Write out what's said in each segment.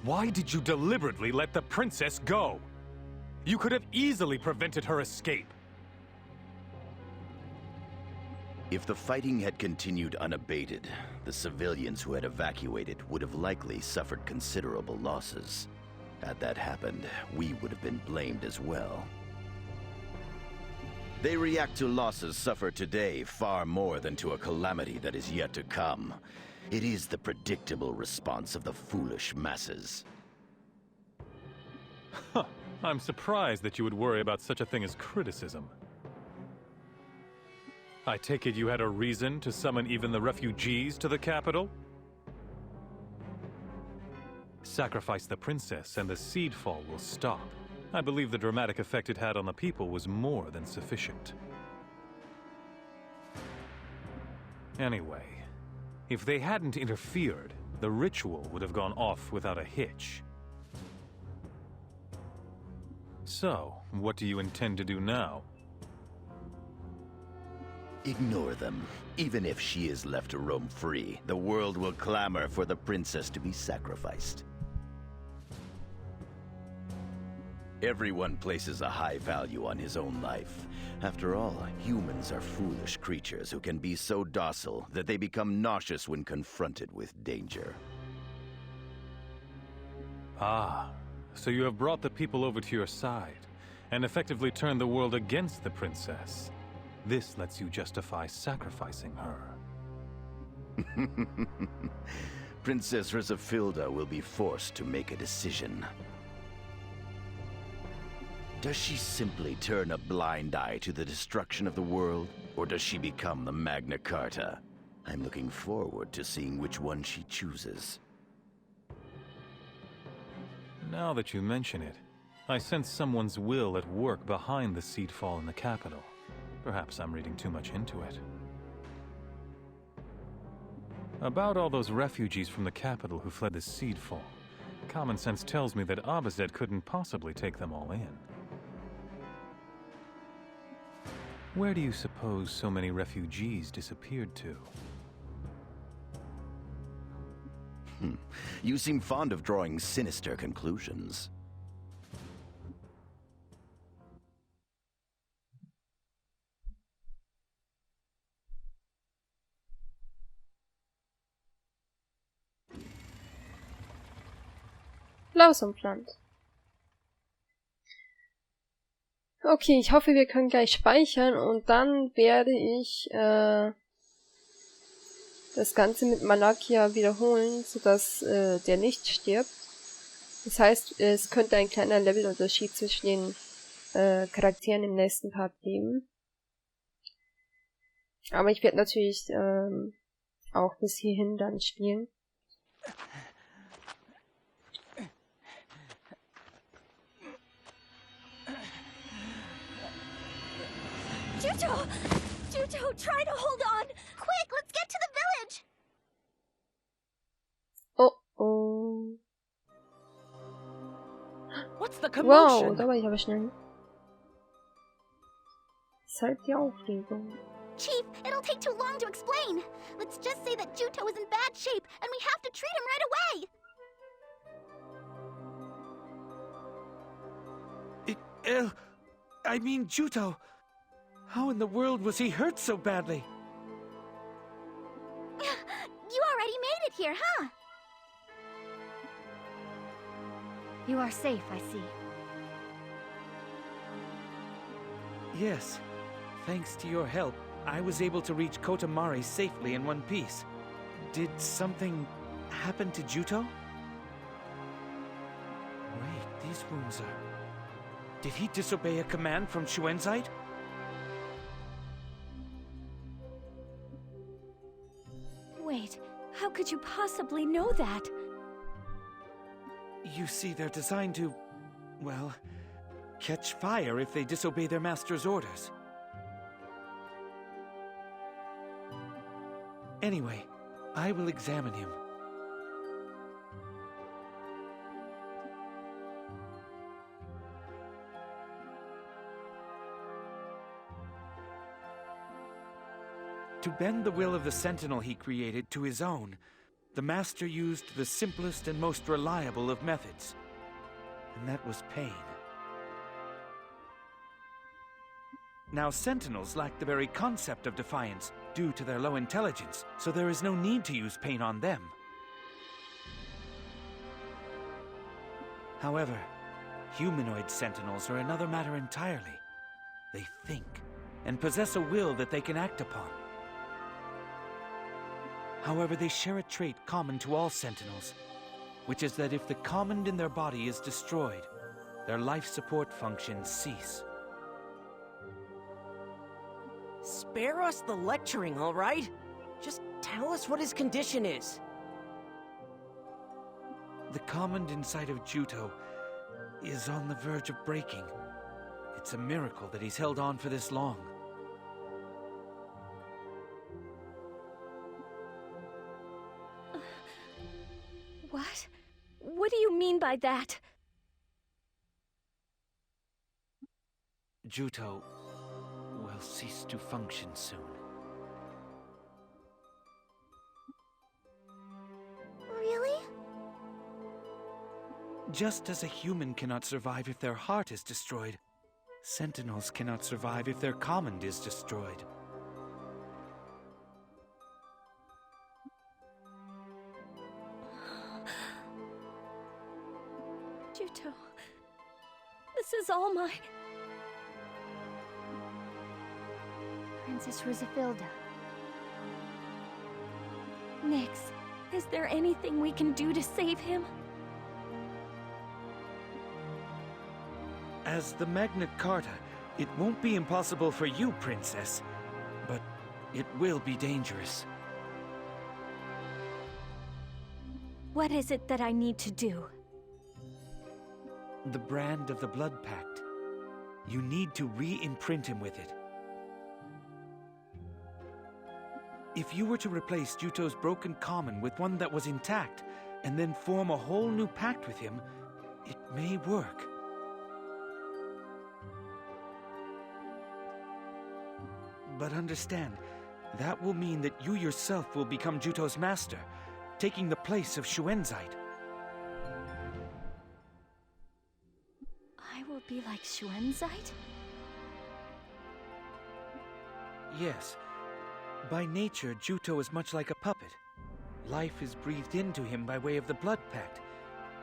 Why did you deliberately let the princess go? You could have easily prevented her escape. If the fighting had continued unabated, the civilians who had evacuated would have likely suffered considerable losses. Had that happened, we would have been blamed as well. They react to losses suffered today far more than to a calamity that is yet to come. It is the predictable response of the foolish masses. Huh. I'm surprised that you would worry about such a thing as criticism. I take it you had a reason to summon even the refugees to the capital? Sacrifice the princess and the seed fall will stop. I believe the dramatic effect it had on the people was more than sufficient. Anyway, if they hadn't interfered, the ritual would have gone off without a hitch. So, what do you intend to do now? Ignore them. Even if she is left to roam free, the world will clamor for the princess to be sacrificed. Everyone places a high value on his own life. After all, humans are foolish creatures who can be so docile that they become nauseous when confronted with danger. Ah, so you have brought the people over to your side, and effectively turned the world against the princess. This lets you justify sacrificing her. Princess Rizafilda will be forced to make a decision. Does she simply turn a blind eye to the destruction of the world, or does she become the Magna Carta? I'm looking forward to seeing which one she chooses. Now that you mention it, I sense someone's will at work behind the seed fall in the capital. Perhaps I'm reading too much into it. About all those refugees from the capital who fled the seed fall, common sense tells me that Abazed couldn't possibly take them all in. Where do you suppose so many refugees disappeared to? You seem fond of drawing sinister conclusions. Blausumpfland. Okay, ich hoffe, wir können gleich speichern und dann werde ich das Ganze mit Malakia wiederholen, sodass der nicht stirbt. Das heißt, es könnte ein kleiner Levelunterschied zwischen den Charakteren im nächsten Part geben. Aber ich werde natürlich auch bis hierhin dann spielen. Juto! Juto, try to hold on! Quick, let's get to the village! Oh oh. What's the commotion? Wow, da war ich aber schnell. Das ist halt die Aufregung. Chief, it'll take too long to explain. Let's just say that Juto is in bad shape, and we have to treat him right away! I mean, Juto. How in the world was he hurt so badly? You already made it here, huh? You are safe, I see. Yes. Thanks to your help, I was able to reach Kotamari safely in one piece. Did something happen to Juto? Wait, these wounds are... Did he disobey a command from Shuenzite? Wait, how could you possibly know that? You see, they're designed to, well, catch fire if they disobey their master's orders. Anyway, I will examine him. To bend the will of the Sentinel he created to his own, the Master used the simplest and most reliable of methods, and that was pain. Now, Sentinels lack the very concept of defiance due to their low intelligence, so there is no need to use pain on them. However, humanoid Sentinels are another matter entirely. They think, and possess a will that they can act upon. However, they share a trait common to all Sentinels, which is that if the command in their body is destroyed, their life support functions cease. Spare us the lecturing, all right? Just tell us what his condition is. The command inside of Juto is on the verge of breaking. It's a miracle that he's held on for this long. What? What do you mean by that? Juto will cease to function soon. Really? Just as a human cannot survive if their heart is destroyed, Sentinels cannot survive if their command is destroyed. Juto, this is all my... Princess Rosafilda. Nyx, is there anything we can do to save him? As the Magna Carta, it won't be impossible for you, Princess, but it will be dangerous. What is it that I need to do? The brand of the Blood Pact. You need to re-imprint him with it. If you were to replace Juto's broken common with one that was intact, and then form a whole new pact with him, it may work. But understand, that will mean that you yourself will become Juto's master, taking the place of Shuenzite. I will be like Shuenzite? Yes. By nature, Juto is much like a puppet. Life is breathed into him by way of the Blood Pact,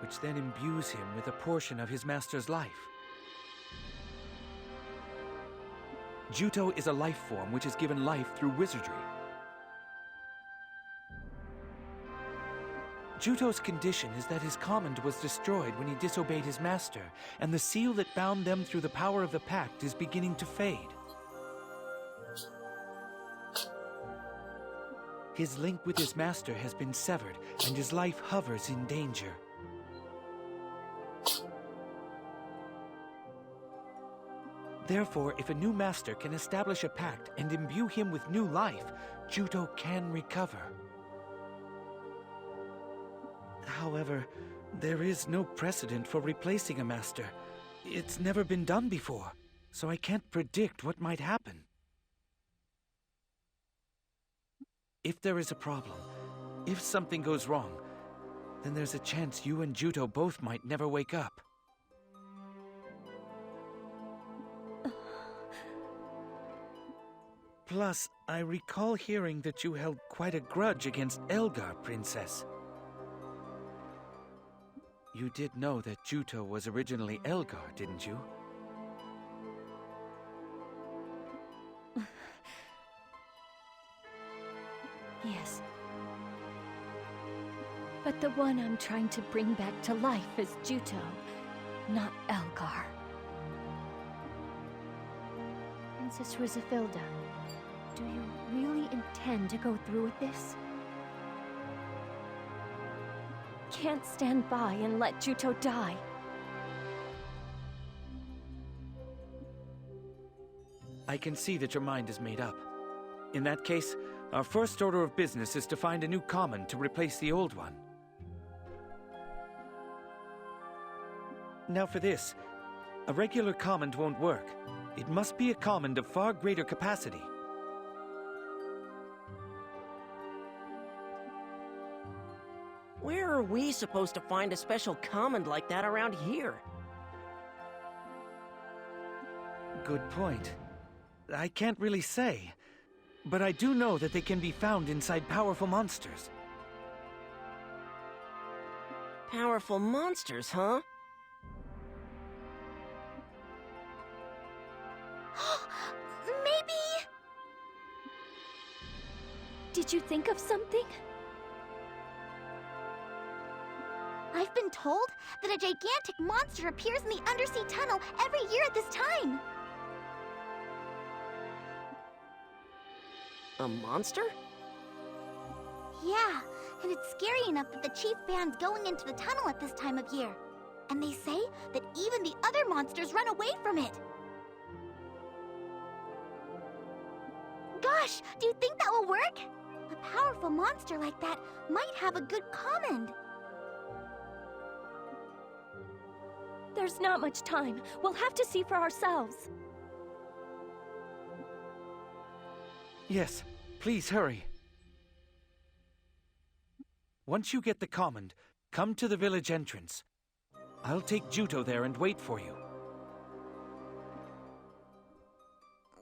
which then imbues him with a portion of his master's life. Juto is a life form which is given life through wizardry. Juto's condition is that his command was destroyed when he disobeyed his master, and the seal that bound them through the power of the pact is beginning to fade. His link with his master has been severed, and his life hovers in danger. Therefore, if a new master can establish a pact and imbue him with new life, Juto can recover. However, there is no precedent for replacing a master. It's never been done before, so I can't predict what might happen. If there is a problem, if something goes wrong, then there's a chance you and Juto both might never wake up. Plus, I recall hearing that you held quite a grudge against Elgar, Princess. You did know that Juto was originally Elgar, didn't you? Yes. But the one I'm trying to bring back to life is Juto, not Elgar. Princess Rosafilda, do you really intend to go through with this? Can't stand by and let Juto die. I can see that your mind is made up. In that case, our first order of business is to find a new command to replace the old one. Now for this, a regular command won't work. It must be a command of far greater capacity. Where are we supposed to find a special command like that around here? Good point. I can't really say, but I do know that they can be found inside powerful monsters. Powerful monsters, huh? Maybe... Did you think of something? I've been told that a gigantic monster appears in the undersea tunnel every year at this time. A monster? Yeah, and it's scary enough that the chief ban's going into the tunnel at this time of year. And they say that even the other monsters run away from it. Gosh, do you think that will work? A powerful monster like that might have a good command. There's not much time. We'll have to see for ourselves. Yes, please hurry. Once you get the command, come to the village entrance. I'll take Juto there and wait for you.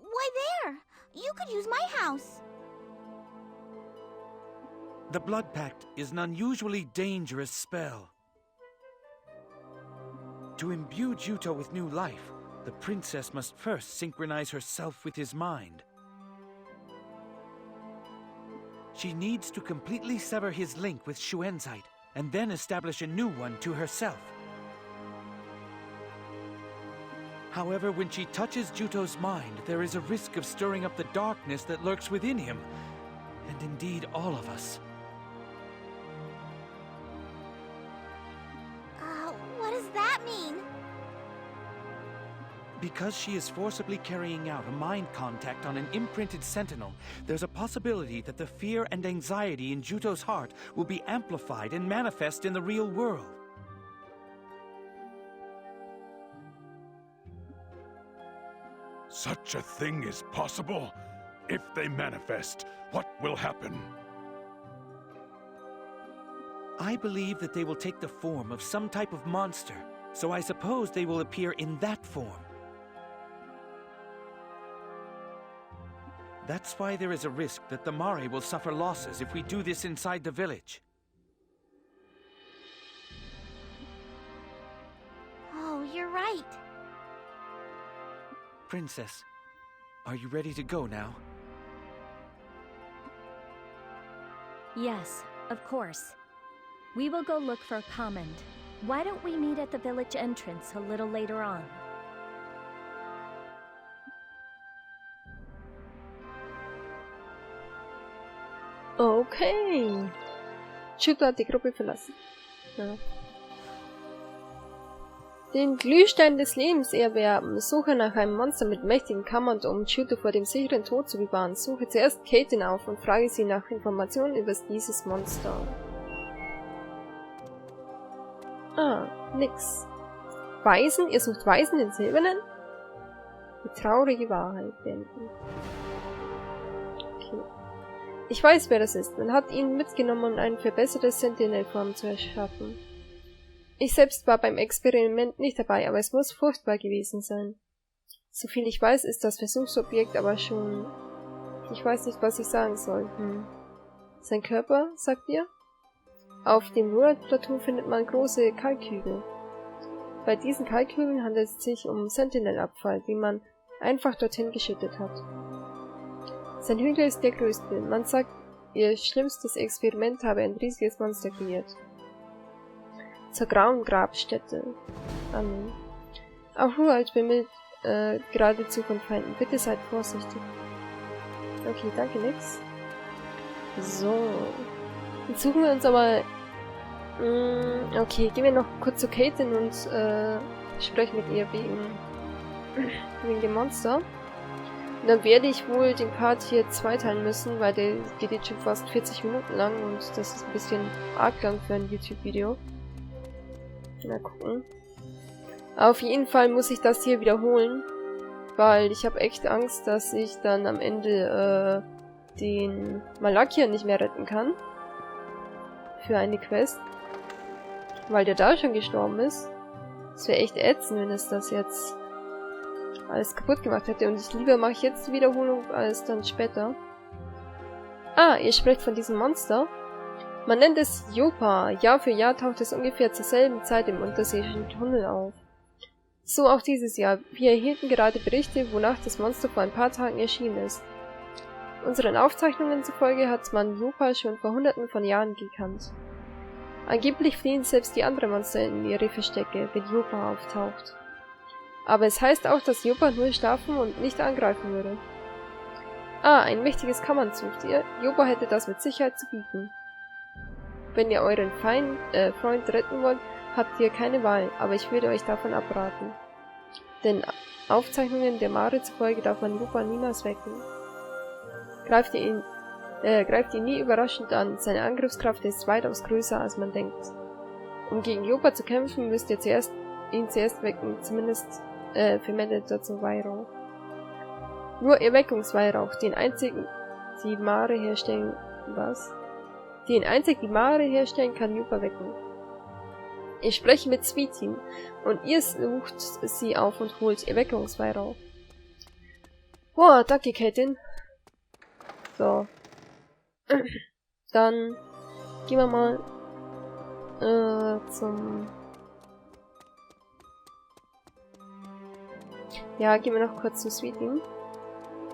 Why there? You could use my house. The Blood Pact is an unusually dangerous spell. To imbue Juto with new life, the princess must first synchronize herself with his mind. She needs to completely sever his link with Shuenzite, and then establish a new one to herself. However, when she touches Juto's mind, there is a risk of stirring up the darkness that lurks within him, and indeed all of us. What does that mean? Because she is forcibly carrying out a mind contact on an imprinted sentinel, there's a possibility that the fear and anxiety in Juto's heart will be amplified and manifest in the real world. Such a thing is possible? If they manifest, what will happen? I believe that they will take the form of some type of monster, so I suppose they will appear in that form. That's why there is a risk that the Mare will suffer losses if we do this inside the village. Oh, you're right. Princess, are you ready to go now? Yes, of course. We will go look for a command. Why don't we meet at the village entrance a little later on? Okay. Juto hat die Gruppe verlassen. Ja. Den Glühstein des Lebens erwerben. Suche nach einem Monster mit mächtigen Kammern, um Juto vor dem sicheren Tod zu bewahren. Suche zuerst Caitlin auf und frage sie nach Informationen über dieses Monster. Ah, nix. Weisen? Ihr sucht Weisen in Silbernen? Die traurige Wahrheit wenden. Okay. Ich weiß, wer das ist. Man hat ihn mitgenommen, um eine verbesserte Sentinel-Form zu erschaffen. Ich selbst war beim Experiment nicht dabei, aber es muss furchtbar gewesen sein. Soviel ich weiß, ist das Versuchsobjekt aber schon... Ich weiß nicht, was ich sagen soll. Sein Körper, sagt ihr? Auf dem World-Plateau findet man große Kalkhügel. Bei diesen Kalkhügeln handelt es sich um Sentinel-Abfall, den man einfach dorthin geschüttet hat. Sein Hügel ist der größte. Man sagt, ihr schlimmstes Experiment habe ein riesiges Monster kreiert. Zur grauen Grabstätte. Amen. Auch Ruhalt bimmelt geradezu von Feinden. Bitte seid vorsichtig. Okay, danke, nix. So. Jetzt suchen wir uns aber... okay, gehen wir noch kurz zu Caitlin und sprechen mit ihr wegen dem Monster. Und dann werde ich wohl den Part hier zweiteilen müssen, weil der geht jetzt schon fast 40 Minuten lang und das ist ein bisschen arg lang für ein YouTube-Video. Mal gucken. Auf jeden Fall muss ich das hier wiederholen, weil ich habe echt Angst, dass ich dann am Ende den Malakia nicht mehr retten kann. für eine Quest. Weil der da schon gestorben ist. Das wäre echt ätzend, wenn es das jetzt alles kaputt gemacht hätte. Und lieber mache ich jetzt die Wiederholung als dann später. Ah, ihr sprecht von diesem Monster. Man nennt es Jopa. Jahr für Jahr taucht es ungefähr zur selben Zeit im unterseeischen Tunnel auf. So auch dieses Jahr. Wir erhielten gerade Berichte, wonach das Monster vor ein paar Tagen erschienen ist. Unseren Aufzeichnungen zufolge hat man Jopa schon vor Hunderten von Jahren gekannt. Angeblich fliehen selbst die anderen Monster in ihre Verstecke, wenn Jopa auftaucht. Aber es heißt auch, dass Jopa nur schlafen und nicht angreifen würde. Ah, ein mächtiges Kammern sucht ihr. Jopa hätte das mit Sicherheit zu bieten. Wenn ihr euren Freund retten wollt, habt ihr keine Wahl, aber ich würde euch davon abraten. Denn Aufzeichnungen der Mare zufolge darf man Jopa niemals wecken. Greift ihn nie überraschend an, seine Angriffskraft ist weitaus größer als man denkt. Um gegen Jopa zu kämpfen, müsst ihr ihn zuerst wecken, zumindest vermeldet dazu Weihrauch. Nur Erweckungsweihrauch, den einzig die Mare herstellen, kann Jopa wecken. Ich spreche mit Sweetin und ihr sucht sie auf und holt Erweckungsweihrauch. Boah, danke, Kätin. So. Dann gehen wir mal Ja, gehen wir noch kurz zu Sweetin.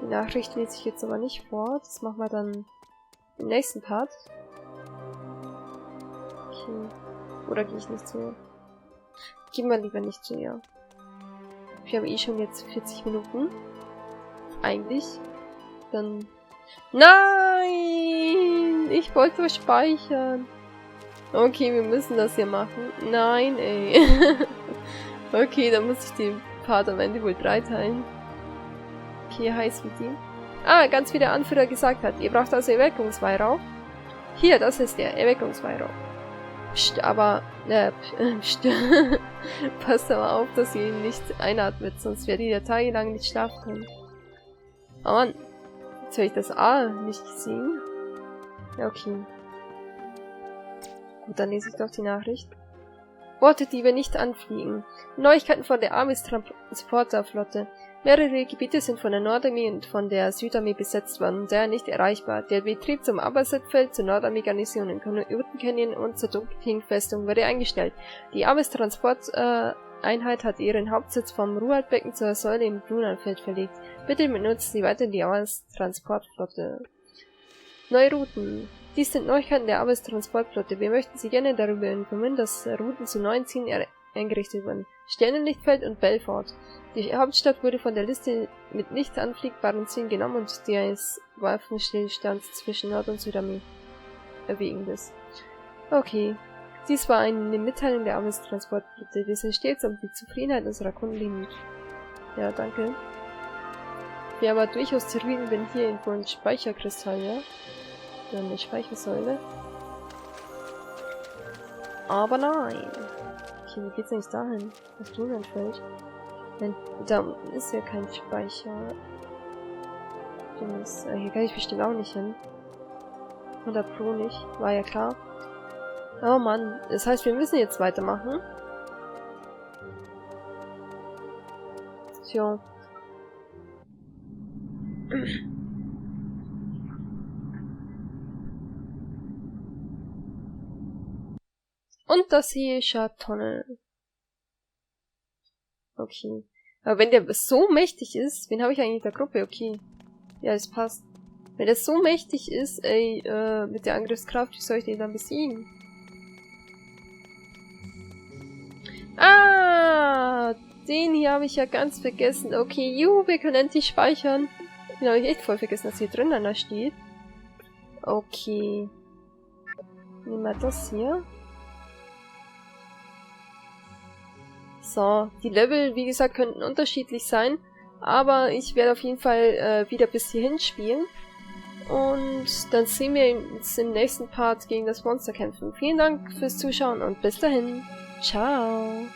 Die Nachricht lese ich jetzt aber nicht vor. Das machen wir dann im nächsten Part. Okay. Oder gehe ich nicht zu ihr? Gehen wir lieber nicht zu ihr. Wir haben eh schon jetzt 40 Minuten. Eigentlich. Dann... Nein! Ich wollte nur speichern. Okay, wir müssen das hier machen. Nein, ey. Okay, dann muss ich den Part am Ende wohl 3 teilen. Okay, hi Sweetie. Ah, ganz wie der Anführer gesagt hat. Ihr braucht also Erweckungsweihrauch. Hier, das ist der Erweckungsweihrauch. Psst, aber... psst. Passt aber auf, dass ihr ihn nicht einatmet, sonst werdet ihr tagelang nicht schlafen können. Oh Mann. Jetzt habe ich das A nicht gesehen. Ja, okay. Gut, dann lese ich doch die Nachricht. Worte, die wir nicht anfliegen. Neuigkeiten von der Armis-Transporterflotte. Mehrere Gebiete sind von der Nordarmee und von der Südarmee besetzt worden und daher nicht erreichbar. Der Betrieb zum Abaset-Feld, zur Nordarmee-Garnison in Newton Canyon und zur Dunkelking-Festung wurde eingestellt. Die Armis-Transporteinheit hat ihren Hauptsitz vom Ruhrbecken zur Säule im Brunanfeld verlegt. Bitte benutzt Sie weiter die Armis-Transportflotte. Neue Routen. Dies sind Neuigkeiten der Armis-Transportflotte. Wir möchten Sie gerne darüber informieren, dass Routen zu neuen Zielen eingerichtet wurden. Sternenlichtfeld und Belfort. Die Hauptstadt wurde von der Liste mit nicht anfliegbaren Zielen genommen und des Waffenstillstands zwischen Nord- und Südarmee erwägend ist. Okay. Dies war eine Mitteilung der Armis-Transportflotte. Wir sind stets um die Zufriedenheit unserer Kunden bemüht. Ja, danke. Ja, aber durchaus zufrieden bin hier irgendwo ein Speicherkristall, ja? Oder eine Speichersäule. Aber nein. Okay, wie geht's eigentlich dahin? Das Blumenfeld. Nein, da unten ist ja kein Speicher. Hier kann ich bestimmt auch nicht hin. 100 Pro nicht. War ja klar. Oh Mann. Das heißt, wir müssen jetzt weitermachen. Tja. Unterseeischer Tunnel. Okay. Aber wenn der so mächtig ist, wen habe ich eigentlich in der Gruppe? Okay. Ja, das passt. Wenn der so mächtig ist, ey, mit der Angriffskraft, wie soll ich den dann besiegen? Ah! Den hier habe ich ja ganz vergessen. Okay, juhu, wir können endlich speichern. Den habe ich echt voll vergessen, dass hier drin einer steht. Okay. Nehmen wir das hier. So, die Level, wie gesagt, könnten unterschiedlich sein. Aber ich werde auf jeden Fall wieder bis hierhin spielen. Und dann sehen wir uns im nächsten Part gegen das Monster kämpfen. Vielen Dank fürs Zuschauen und bis dahin. Ciao.